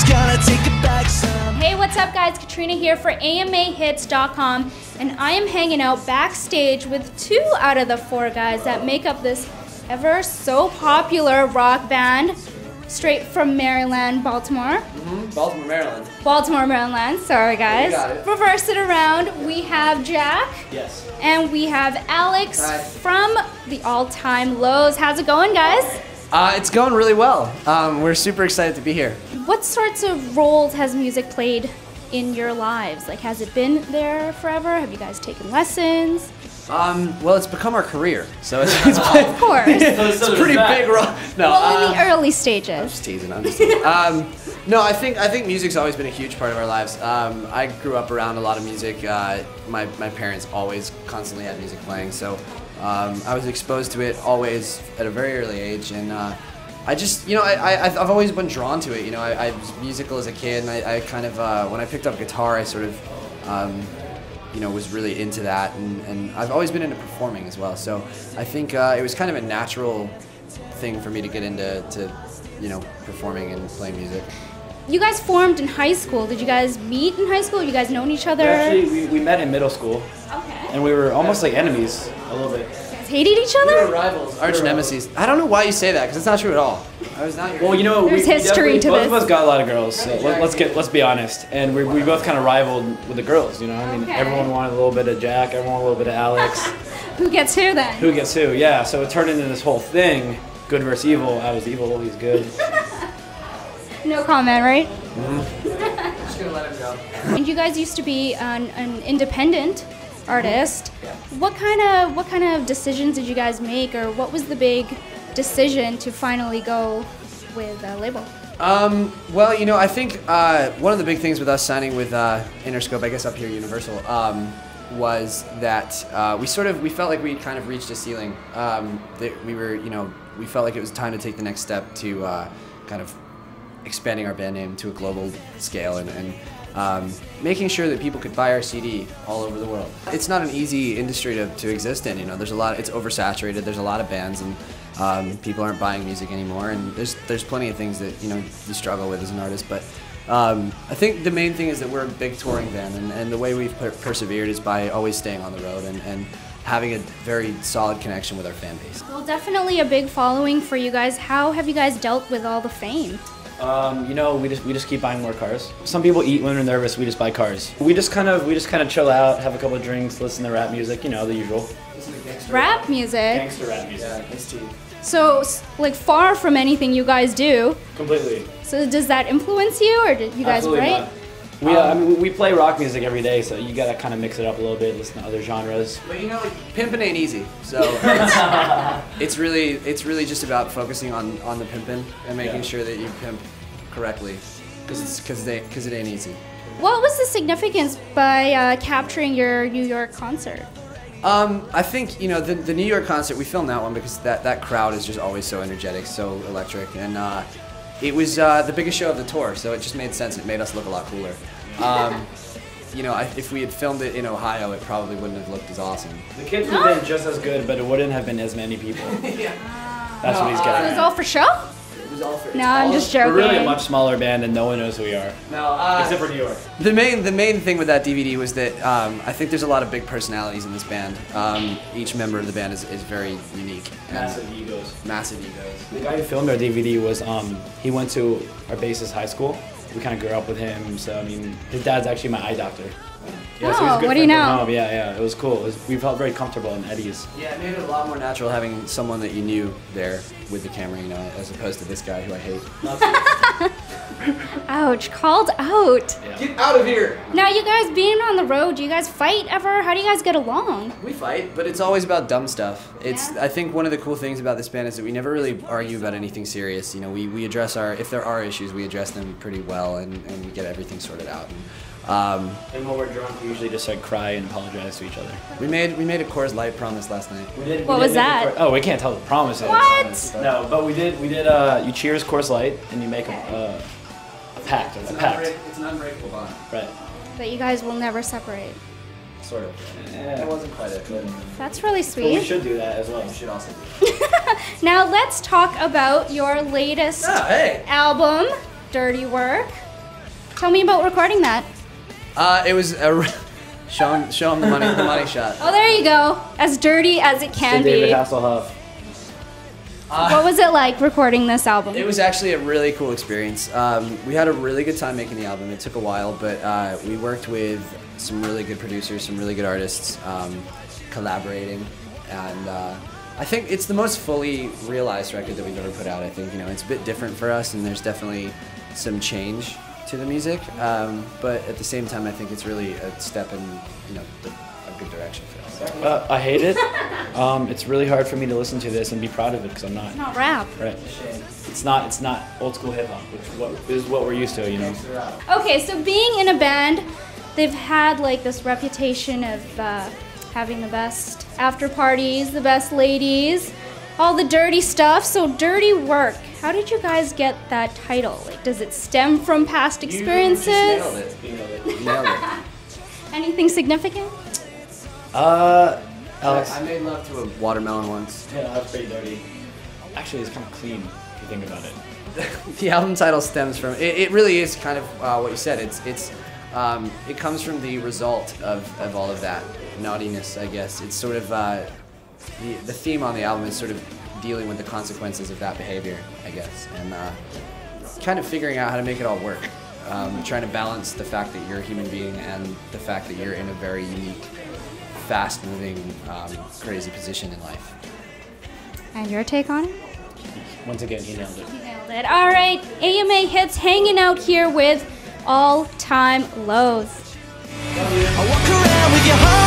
Just gonna take it back some. Hey, what's up guys? Katrina here for AMAHits.com, and I am hanging out backstage with 2 out of the 4 guys that make up this ever so popular rock band straight from Maryland, Baltimore. Baltimore, Maryland. Baltimore, Maryland. Sorry guys. You got it. Reverse it around. We have Jack. Yes. And we have Alex. Hi. From the All-Time Lows. How's it going, guys? It's going really well. We're super excited to be here. What sorts of roles has music played in your lives? Like, has it been there forever? Have you guys taken lessons? Well, it's become our career, so it's Of course. it's a pretty big role. No, Well, in the early I'm stages. just teasing. I'm just teasing. No, I think music's always been a huge part of our lives. I grew up around a lot of music. My parents always constantly had music playing, so I was exposed to it always at a very early age, and I just, I've always been drawn to it. I was musical as a kid, and I kind of when I picked up guitar, I sort of was really into that, and I've always been into performing as well. So I think it was kind of a natural thing for me to get into performing and playing music. You guys formed in high school. Did you guys meet in high school? You guys known each other? Actually, we met in middle school. Okay. And we were almost like enemies, a little bit. You guys hated each We other? were rivals, arch nemesis. I don't know why you say that, because it's not true at all. I was not your. Well, There's history to both this. of us got a lot of girls. So let's be honest. And we both kind of rivaled with the girls. I mean, Okay. everyone wanted a little bit of Jack, everyone wanted a little bit of Alex. Who gets who then? Who gets who? Yeah. So it turned into this whole thing: good versus evil. I was evil, he's good. No comment, right? Just gonna let him go. And you guys used to be an independent artist. Yeah. What kind of decisions did you guys make, or what was the big decision to finally go with a label? Well, I think one of the big things with us signing with Interscope, I guess up here, Universal, was that we felt like we kind of reached a ceiling. That we felt like it was time to take the next step to kind of expanding our band name to a global scale and making sure that people could buy our CD all over the world. It's not an easy industry to exist in. There's a lot. It's oversaturated. There's a lot of bands, and people aren't buying music anymore. And there's plenty of things that you struggle with as an artist. But I think the main thing is that we're a big touring band, and the way we've persevered is by always staying on the road and having a very solid connection with our fan base. Well, definitely a big following for you guys. How have you guys dealt with all the fame? We just keep buying more cars. Some people eat when they're nervous. We just buy cars. We just kind of chill out, have a couple of drinks, listen to rap music. The usual. Rap music. Gangster rap music. Yeah, it's tea. So, like, far from anything you guys do. Completely. So, does that influence you, or did you guys Absolutely write? not. I mean, we play rock music every day, so you gotta kind of mix it up a little bit, listen to other genres. But pimping ain't easy. So it's really just about focusing on the pimping and making sure that you pimp correctly, because it ain't easy. What was the significance by capturing your New York concert? I think the New York concert, we filmed that one because that crowd is just always so energetic, so electric, and it was the biggest show of the tour, so it just made sense. It made us look a lot cooler. If we had filmed it in Ohio, it probably wouldn't have looked as awesome. The kids would have been just as good, but it wouldn't have been as many people. Yeah. That's what he's It getting was at. all for show? It was all for. No, I'm just joking. We're really a much smaller band, and no one knows who we are. No, Except for New York. The main thing with that DVD was that I think there's a lot of big personalities in this band. Each member of the band is very unique. Massive egos. Massive egos. The guy who filmed our DVD was, he went to our bassist high school. We kind of grew up with him, so I mean, his dad's actually my eye doctor. Yeah, so he's a good what do you friend from know? home. Yeah, it was cool. We felt very comfortable and at ease. Yeah, it made it a lot more natural having someone that you knew there with the camera, as opposed to this guy who I hate. Ouch, called out. Yeah. Get out of here! Now, you guys being on the road, do you guys fight ever? How do you guys get along? We fight, but it's always about dumb stuff. Yeah. I think one of the cool things about this band is that we never really argue about anything serious. We address if there are issues, we address them pretty well, and we get everything sorted out. And when we're drunk, we usually just cry and apologize to each other. We made a Coors Light promise last night. What was that? Oh, we can't tell the promises. What? No, but we did. You cheers Coors Light and you make a pact. It's a pact. It's an unbreakable bond. Right. That you guys will never separate. Sort of. Yeah. That wasn't quite it, but That's really But we sweet. should do that as well. we should also do Now let's talk about your latest hey! album, Dirty Work. Tell me about recording that. It was a show him the money shot. Oh, there you go. As dirty as it can David be. Hasselhoff. What was it like recording this album? It was actually a really cool experience. We had a really good time making the album. It took a while, but we worked with some really good producers, some really good artists, collaborating, and I think it's the most fully realized record that we've ever put out. I think it's a bit different for us, and there's definitely some change to the music, but at the same time, I think it's really a step in a good direction for us. I hate it. It's really hard for me to listen to this and be proud of it because I'm not. It's not rap. Right. It's not old school hip hop, which is what we're used to, Okay, so being in a band, they've had like this reputation of having the best after parties, the best ladies, all the dirty stuff. So dirty work. How did you guys get that title? Like, does it stem from past experiences? You nailed it. Anything significant? Alex. I made love to a watermelon once. Yeah, that's pretty dirty. Actually, it's kind of clean if you think about it. The album title stems from it really is kind of what you said. It comes from the result of all of that naughtiness, I guess. It's sort of the theme on the album is sort of dealing with the consequences of that behavior, I guess, and kind of figuring out how to make it all work. Trying to balance the fact that you're a human being and the fact that you're in a very unique, fast-moving, crazy position in life. And your take on it? Once again, he nailed it. You nailed it. All right, AMA Hits hanging out here with All Time Lows. I walk around with your heart